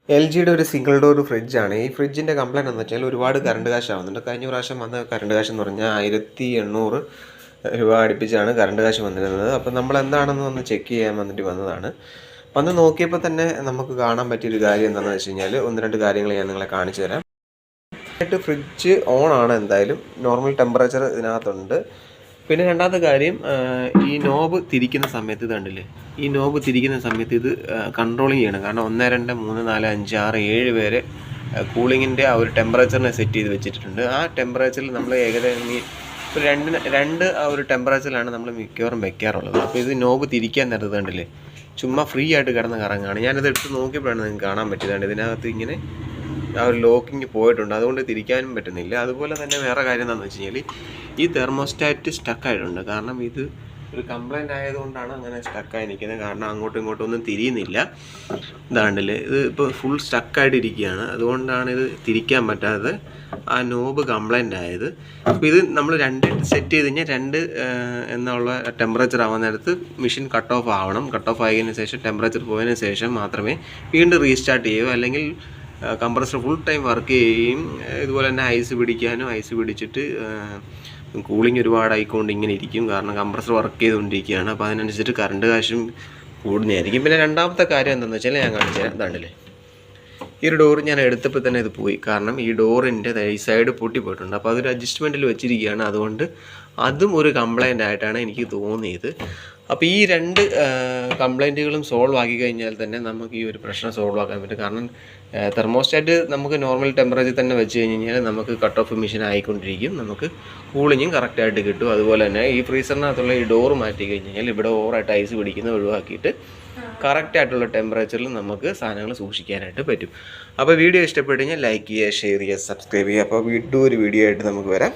L ജിയുടെ ഒരു single door ഫ്രിഡ്ജാണ്. ഈ ഫ്രിഡ്ജിൻ്റെ കംപ്ലയിൻ്റ് എന്ന് വെച്ചാൽ ഒരുപാട് കറണ്ട് കാശാവുന്നുണ്ട്. കഴിഞ്ഞ പ്രാവശ്യം വന്ന കറണ്ട് കാശ് എന്ന് പറഞ്ഞാൽ 1800 രൂപ അടുപ്പിച്ചാണ് കറണ്ട് കാശ് വന്നിരുന്നത്. അപ്പം നമ്മൾ എന്താണെന്ന് ഒന്ന് ചെക്ക് ചെയ്യാൻ വേണ്ടിയിട്ട് വന്നതാണ്. വന്ന് നോക്കിയപ്പോൾ തന്നെ നമുക്ക് കാണാൻ പറ്റിയൊരു കാര്യം എന്താണെന്ന് വെച്ച് കഴിഞ്ഞാൽ ഒന്ന് രണ്ട് കാര്യങ്ങൾ ഞാൻ നിങ്ങളെ കാണിച്ചു തരാം. ഫ്രിഡ്ജ് ഓൺ ആണ്, എന്തായാലും നോർമൽ ടെമ്പറേച്ചർ ഇതിനകത്തുണ്ട്. പിന്നെ രണ്ടാമത്തെ കാര്യം, ഈ നോബ് തിരിക്കുന്ന സമയത്ത് ഇത് കണ്ടില്ലേ, ഈ നോബ് തിരിക്കുന്ന സമയത്ത് ഇത് കൺട്രോളിങ് ചെയ്യണം. കാരണം 1 2 3 4 5 6 7 വരെ കൂളിങ്ങിൻ്റെ ആ ഒരു ടെമ്പറേച്ചറിനെ സെറ്റ് ചെയ്ത് വെച്ചിട്ടുണ്ട്. ആ ടെമ്പറേച്ചറിൽ നമ്മൾ ഏകദേശം ഒരു രണ്ട് ആ ഒരു ടെമ്പറേച്ചറിലാണ് നമ്മൾ മിക്കവാറും വെക്കാറുള്ളത്. അപ്പോൾ ഇത് നോബ് തിരിക്കാൻ നേരത്ത് കണ്ടില്ലേ, ചുമ്മാ ഫ്രീ ആയിട്ട് കിടന്ന് കറങ്ങാണ്. ഞാനത് എടുത്ത് നോക്കിയപ്പോഴാണ് നിങ്ങൾക്ക് കാണാൻ പറ്റിയതാണ്. ഇതിനകത്ത് ഇങ്ങനെ ആ ഒരു ലോക്കിങ് പോയിട്ടുണ്ട്, അതുകൊണ്ട് തിരിക്കാനും പറ്റുന്നില്ല. അതുപോലെ തന്നെ വേറെ കാര്യം എന്താണെന്ന് വെച്ച് കഴിഞ്ഞാൽ ഈ തെർമോസ്റ്റാറ്റ് സ്റ്റക്കായിട്ടുണ്ട്. കാരണം ഇത് ഒരു കംപ്ലൈൻറ്റ് ആയതുകൊണ്ടാണ് അങ്ങനെ സ്റ്റക്കായി നിൽക്കുന്നത്. കാരണം അങ്ങോട്ടും ഇങ്ങോട്ടും ഒന്നും തിരിയുന്നില്ല. ഇതാണ്ടല്ലേ, ഇത് ഇപ്പോൾ ഫുൾ സ്റ്റക്കായിട്ടിരിക്കുകയാണ്. അതുകൊണ്ടാണ് ഇത് തിരിക്കാൻ പറ്റാതെ ആ നോബ് കംപ്ലൈൻ്റ് ആയത്. അപ്പോൾ ഇത് നമ്മൾ 2 സെറ്റ് ചെയ്ത് കഴിഞ്ഞാൽ 2 എന്നുള്ള ടെമ്പറേച്ചർ ആവുന്ന നേരത്ത് മെഷീൻ കട്ട് ഓഫ് ആവണം. കട്ട് ഓഫ് ആയതിനു ശേഷം ടെമ്പറേച്ചർ പോയതിനു ശേഷം മാത്രമേ വീണ്ടും റീസ്റ്റാർട്ട് ചെയ്യൂ. അല്ലെങ്കിൽ കംപ്രസർ ഫുൾ ടൈം വർക്ക് ചെയ്യുകയും ഇതുപോലെ തന്നെ ഐസ് പിടിക്കാനും, ഐസ് പിടിച്ചിട്ട് കൂളിംഗ് ഒരുപാടായിക്കൊണ്ട് ഇങ്ങനെ ഇരിക്കും. കാരണം കംപ്രസർ വർക്ക് ചെയ്തുകൊണ്ടിരിക്കുകയാണ്. അപ്പോൾ അതിനനുസരിച്ച് കറണ്ട് കാശും കൂടുന്നതായിരിക്കും. പിന്നെ രണ്ടാമത്തെ കാര്യം എന്താണെന്ന് വെച്ചാൽ ഞാൻ കാണിച്ചു തരാം. ഇതാണ്ടല്ലേ, ഈ ഒരു ഡോർ ഞാൻ എടുത്തപ്പോൾ തന്നെ ഇത് പോയി. കാരണം ഈ ഡോറിൻ്റെ ഈ സൈഡ് പൊട്ടിപ്പോയിട്ടുണ്ട്. അപ്പോൾ അതൊരു അഡ്ജസ്റ്റ്മെൻറ്റിൽ വെച്ചിരിക്കുകയാണ്. അതുകൊണ്ട് അതും ഒരു കംപ്ലൈൻ്റ് ആയിട്ടാണ് എനിക്ക് തോന്നിയത്. അപ്പോൾ ഈ 2 കംപ്ലൈൻറ്റുകളും സോൾവ് ആക്കി കഴിഞ്ഞാൽ തന്നെ നമുക്ക് ഈ ഒരു പ്രശ്നം സോൾവ് ആക്കാൻ പറ്റും. കാരണം തെർമോസ്റ്റാറ്റ് നമുക്ക് നോർമൽ ടെമ്പറേച്ചർ തന്നെ വെച്ച് കഴിഞ്ഞാൽ നമുക്ക് കട്ട് ഓഫ് മെഷീൻ ആയിക്കൊണ്ടിരിക്കും. നമുക്ക് കൂളിങ്ങും കറക്റ്റായിട്ട് കിട്ടും. അതുപോലെ തന്നെ ഈ ഫ്രീസറിനകത്തുള്ള ഈ ഡോർ മാറ്റി കഴിഞ്ഞാൽ ഇവിടെ ഓവറായിട്ട് ഐസ് പിടിക്കുന്നത് ഒഴിവാക്കിയിട്ട് കറക്റ്റായിട്ടുള്ള ടെമ്പറേച്ചറിൽ നമുക്ക് സാധനങ്ങൾ സൂക്ഷിക്കാനായിട്ട് പറ്റും. അപ്പോൾ വീഡിയോ ഇഷ്ടപ്പെട്ട് കഴിഞ്ഞാൽ ലൈക്ക് ചെയ്യുക, ഷെയർ ചെയ്യുക, സബ്സ്ക്രൈബ് ചെയ്യുക. അപ്പോൾ വീണ്ടും ഒരു വീഡിയോ ആയിട്ട് നമുക്ക് വരാം.